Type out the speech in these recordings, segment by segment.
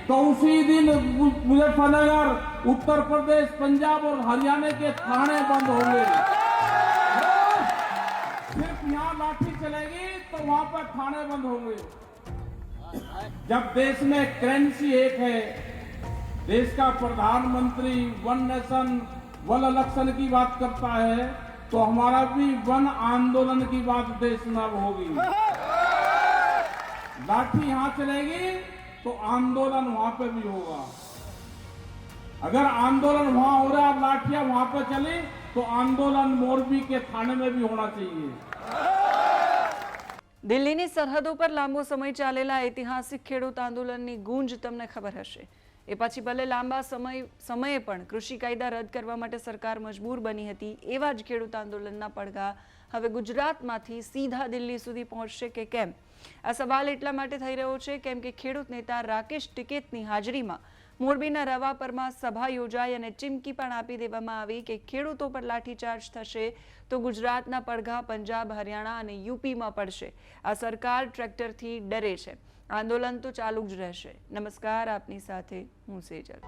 तो उसी दिन मुजफ्फरनगर, उत्तर प्रदेश, पंजाब और हरियाणा के थाने बंद होंगे। सिर्फ यहाँ लाठी चलेगी तो वहां पर थाने बंद होंगे। जब देश में करेंसी एक है, देश का प्रधानमंत्री वन नेशन वन इलेक्शन की बात करता है, तो हमारा भी वन आंदोलन की बात देश में होगी। लाठी यहां चलेगी तो आंदोलन वहां पे भी होगा। अगर आंदोलन वहां हो रहा है, लाठियां वहां पे चली, तो आंदोलन मोरबी के थाने में भी होना चाहिए। દિલ્હીની સરહદો પર લાંબો સમય ચાલેલા ઐતિહાસિક ખેડૂત આંદોલનની ગૂંજ તમને ખબર હશે। એ પછી ભલે લાંબા સમયે પણ કૃષિ કાયદા રદ કરવા માટે સરકાર મજબૂર બની હતી, એવા જ ખેડૂત આંદોલનના પડઘા હવે ગુજરાતમાંથી સીધા દિલ્હી સુધી પહોંચશે કે કેમ? આ સવાલ એટલા માટે થઈ રહ્યો છે કેમ કે ખેડૂત નેતા રાકેશ ટિકૈતની હાજરીમાં મોરબીના રવાપરમાં સભા યોજાઈ અને ચીમકી પણ આપી દેવામાં આવી કે ખેડૂતો પર લાઠીચાર્જ થશે તો ગુજરાતના પડઘા પંજાબ, હરિયાણા અને યુપીમાં પડશે। આ સરકાર ટ્રેક્ટરથી ડરે છે। આંદોલન તો ચાલુ જ રહેશે। નમસ્કાર, આપની સાથે હું સેજલ।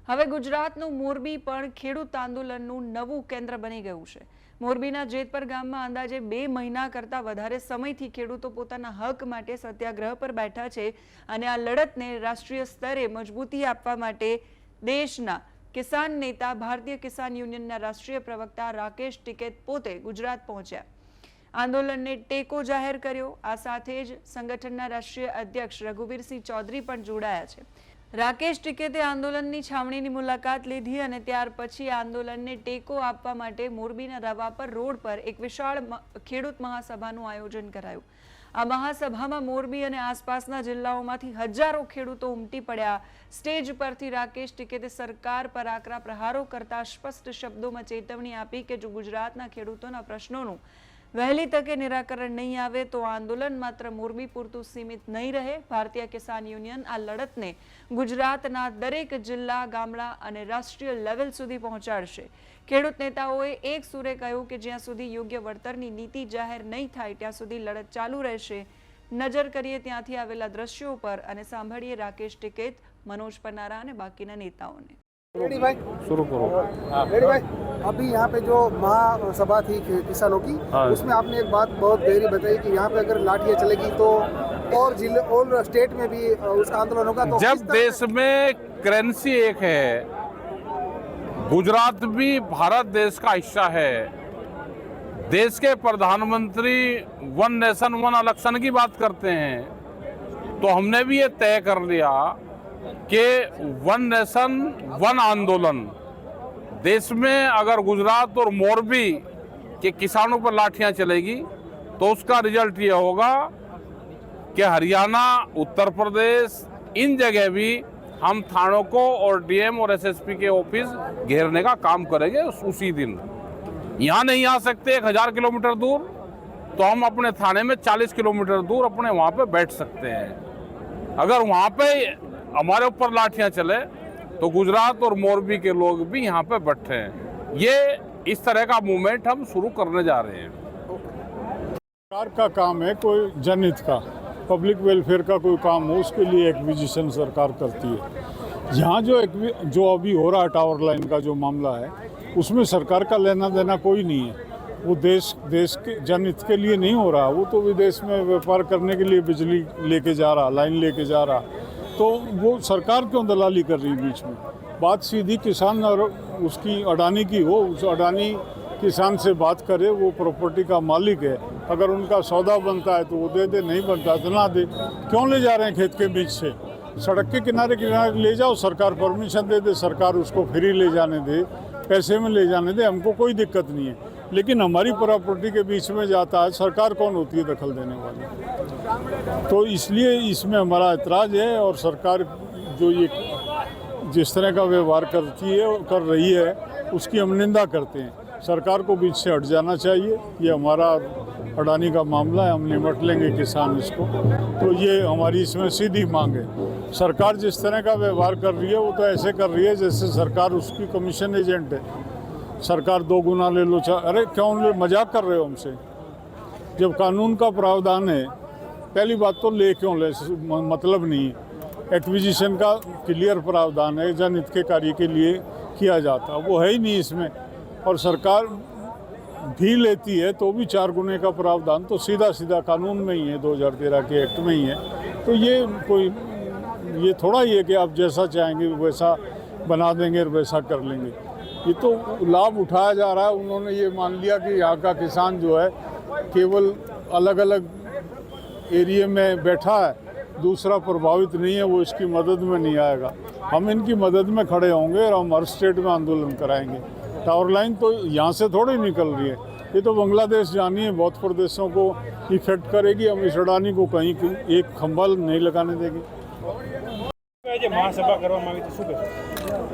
હવે ગુજરાતનું મોરબી પણ ખેડૂત આંદોલનનું નવું કેન્દ્ર બની ગયું છે। મોરબીના જેતપર ગામમાં અંદાજે 2 મહિના કરતાં વધારે સમયથી ખેડૂતો પોતાના હક માટે સત્યાગ્રહ પર બેઠા છે અને આ લડતને રાષ્ટ્રીય સ્તરે મજબૂતી આપવા માટે દેશના કિસાન નેતા, ભારતીય કિસાન યુનિયનના રાષ્ટ્રીય પ્રવક્તા રાકેશ ટિકૈત પોતે ગુજરાત પહોંચ્યા। આંદોલનને ટેકો જાહેર કર્યો। આ સાથે જ સંગઠનના રાષ્ટ્રીય અધ્યક્ષ રઘુવીરસિંહ ચૌધરી પણ જોડાયા છે। રાકેશ ટિકૈતે આંદોલનની છાવણીની મુલાકાત લીધી અને ત્યાર પછી આંદોલનને ટેકો આપવા માટે મોરબીના રવાપર રોડ પર એક વિશાળ ખેડૂત મહાસભાનું આયોજન કરાયું। આ મહાસભામાં મોરબી અને આસપાસના જિલ્લાઓમાંથી હજારો ખેડૂતો ઉમટી પડ્યા। સ્ટેજ પરથી રાકેશ ટિકૈતે સરકાર પર આકરા પ્રહારો કરતા સ્પષ્ટ શબ્દોમાં ચેતવણી આપી કે જો ગુજરાતના ખેડૂતોના પ્રશ્નોનું વહેલી તકે નિરાકરણ નહીં આવે તો આંદોલન માત્ર મોરબી પૂરતું સીમિત નહીં રહે। ભારતીય કિસાન યુનિયન આ લડતને ગુજરાતના દરેક જિલ્લા, ગામડા અને રાષ્ટ્રીય લેવલ સુધી પહોંચાડશે। ખેડૂત નેતાઓએ એક સુરે કહ્યું કે જ્યાં સુધી યોગ્ય વળતરની નીતિ જાહેર નહીં થાય ત્યાં સુધી લડત ચાલુ રહેશે। નજર કરીએ ત્યાંથી આવેલા દ્રશ્યો પર અને સાંભળીએ રાકેશ ટિકૈત, मनोज पन्नारा અને બાકીના નેતાઓને। रेडी भाई, शुरू करो। रेडी भाई, अभी यहाँ पे जो महासभा थी किसानों की, उसमें आपने एक बात बहुत गहरी बताई कि यहाँ पे अगर लाठियाँ चलेगी तो और जिले और स्टेट में भी उसका आंदोलन होगा। तो जब देश में करेंसी एक है, गुजरात भी भारत देश का हिस्सा है, देश के प्रधानमंत्री वन नेशन वन इलेक्शन की बात करते हैं, तो हमने भी ये तय कर लिया कि वन नेशन वन आंदोलन देश में अगर गुजरात और मोरबी के किसानों पर लाठियां चलेगी तो उसका रिजल्ट ये होगा कि हरियाणा, उत्तर प्रदेश, इन जगह भी हम थानों को और डीएम और एसएसपी के ऑफिस घेरने का काम करेंगे उसी दिन। यहाँ नहीं आ सकते 1000 किलोमीटर दूर, तो हम अपने थाने में 40 किलोमीटर दूर अपने वहाँ पे बैठ सकते हैं। अगर वहाँ पे हमारे ऊपर लाठियाँ चले तो गुजरात और मोरबी के लोग भी यहाँ पे बैठे हैं। ये इस तरह का मूवमेंट हम शुरू करने जा रहे हैं। सरकार का काम है कोई जनहित का, पब्लिक वेलफेयर का कोई काम हो, उसके लिए एक्विजिशन सरकार करती है। यहाँ जो अभी हो रहा है टावर लाइन का जो मामला है, उसमें सरकार का लेना देना कोई नहीं है। वो देश के जनहित के लिए नहीं हो रहा, वो तो विदेश में व्यापार करने के लिए बिजली लेके जा रहा, लाइन लेके जा रहा, तो वो सरकार क्यों दलाली कर रही बीच में? बात सीधी किसान और उसकी अडानी की हो, उस अडानी किसान से बात करे, वो प्रॉपर्टी का मालिक है। अगर उनका सौदा बनता है तो वो दे दे, नहीं बनता तो ना दे। क्यों ले जा रहे हैं खेत के बीच से? सड़क के किनारे किनारे ले जाओ, सरकार परमिशन दे दे, सरकार उसको फ्री ले जाने दे, पैसे में ले जाने दे, हमको कोई दिक्कत नहीं है। लेकिन हमारी प्रॉपर्टी के बीच में जाता है, सरकार कौन होती है दखल देने वाली? तो इसलिए इसमें हमारा ऐतराज़ है। और सरकार जो ये जिस तरह का व्यवहार कर रही है उसकी हम निंदा करते हैं। सरकार को बीच से हट जाना चाहिए। ये हमारा अडानी का मामला है, हम निपट लेंगे किसान इसको। तो ये हमारी इसमें सीधी मांग है। सरकार जिस तरह का व्यवहार कर रही है वो तो ऐसे कर रही है जैसे सरकार उसकी कमीशन एजेंट है। सरकार 2 गुना ले लो, अरे क्यों मजाक कर रहे हो हमसे? जब कानून का प्रावधान है, पहली बात तो ले क्यों ले, मतलब नहीं है। एक्विजिशन का क्लियर प्रावधान है, जनहित के कार्य के लिए किया जाता, वो है ही नहीं इसमें। और सरकार भी लेती है तो भी 4 गुने का प्रावधान तो सीधा सीधा कानून में ही है, 2013 के एक्ट में ही है। तो ये थोड़ा ही है कि आप जैसा चाहेंगे वैसा बना देंगे और वैसा कर लेंगे। ये तो लाभ उठाया जा रहा है। उन्होंने ये मान लिया कि यहाँ का किसान जो है केवल अलग अलग एरिया में बैठा है, दूसरा प्रभावित नहीं है, वो इसकी मदद में नहीं आएगा। हम इनकी मदद में खड़े होंगे और हम हर स्टेट में आंदोलन कराएंगे। टावर लाइन तो यहाँ से थोड़ी निकल रही है, ये तो बांग्लादेश जानी है, बहुत प्रदेशों को इफेक्ट करेगी। हम इस अडानी को कहीं एक खंभा नहीं लगाने देंगे।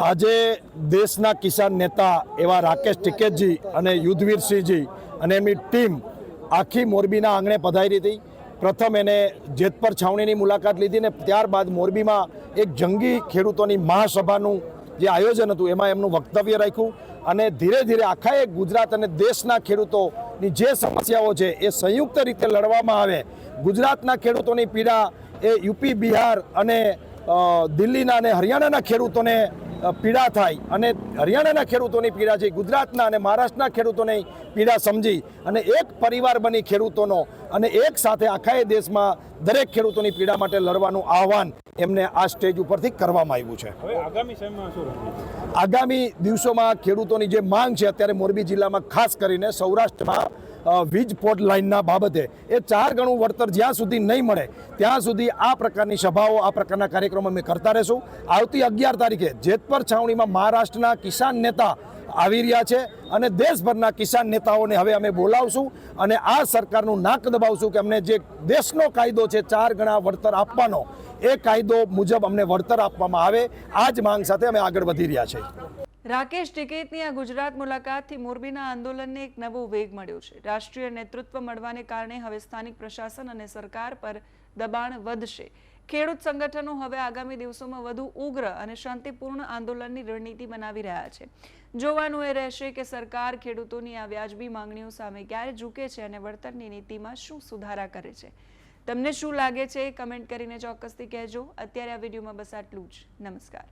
આજે દેશના કિસાન નેતા એવા રાકેશ ટિકેતજી અને યુદ્ધવીરસિંહજી અને એમની ટીમ આખી મોરબીના આંગણે પધારી હતી. પ્રથમ એને જેતપર છાવણીની મુલાકાત લીધી ને ત્યારબાદ મોરબીમાં એક જંગી ખેડૂતોની મહાસભાનું જે આયોજન હતું એમાં એમનું વક્તવ્ય રાખ્યું અને ધીરે ધીરે આખા એક ગુજરાત અને દેશના ખેડૂતોની જે સમસ્યાઓ છે એ સંયુક્ત રીતે લડવામાં આવે. ગુજરાતના ખેડૂતોની પીડા એ યુપી, બિહાર અને દિલ્હીના અને હરિયાણાના ખેડૂતોને પીડા થાય અને હરિયાણાના ખેડૂતોની પીડા છે ગુજરાતના અને મહારાષ્ટ્રના ખેડૂતોની પીડા સમજી અને એક પરિવાર બની ખેડૂતોનો અને એક સાથે આખા દેશમાં દરેક ખેડૂતોની પીડા માટે લડવાનું આહવાન એમને આ સ્ટેજ ઉપરથી કરવામાં આવ્યું છે. આગામી દિવસોમાં ખેડૂતોની જે માંગ છે અત્યારે મોરબી જિલ્લામાં ખાસ કરીને સૌરાષ્ટ્રમાં વીજ પોર્ટ લાઇનના બાબતે એ 4 ગણું વળતર જ્યાં સુધી નહીં મળે ત્યાં સુધી આ પ્રકારની સભાઓ, આ પ્રકારના કાર્યક્રમો અમે કરતા રહેશું. આવતી 11 તારીખે જેતપર છાવણીમાં મહારાષ્ટ્રના કિસાન નેતા આવી રહ્યા છે અને દેશભરના કિસાન નેતાઓને હવે અમે બોલાવશું અને આ સરકારનું નાક દબાવશું કે અમને જે દેશનો કાયદો છે 4 ગણા વળતર આપવાનો, એ કાયદો મુજબ અમને વળતર આપવામાં આવે. આ જ માંગ સાથે અમે આગળ વધી રહ્યા છીએ. રાકેશ ટિકેતની આ ગુજરાત મુલાકાતથી મોરબીના આંદોલનને એક નવો વેગ મળ્યો છે. રાષ્ટ્રીય નેતૃત્વ મળવાને કારણે હવે સ્થાનિક પ્રશાસન અને સરકાર પર દબાણ વધશે. ખેડૂત સંગઠનો હવે આગામી દિવસોમાં વધુ ઉગ્ર અને શાંતિપૂર્ણ આંદોલનની રણનીતિ બનાવી રહ્યા છે. જોવાનું એ રહેશે કે સરકાર ખેડૂતોની આ વ્યાજબી માંગણીઓ સામે ક્યારે ઝૂકે છે અને વળતરની નીતિમાં શું સુધારા કરે છે. તમને શું લાગે છે કમેન્ટ કરીને ચોક્કસથી કહેજો. અત્યારે આ વિડીયોમાં બસ આટલું જ. નમસ્કાર.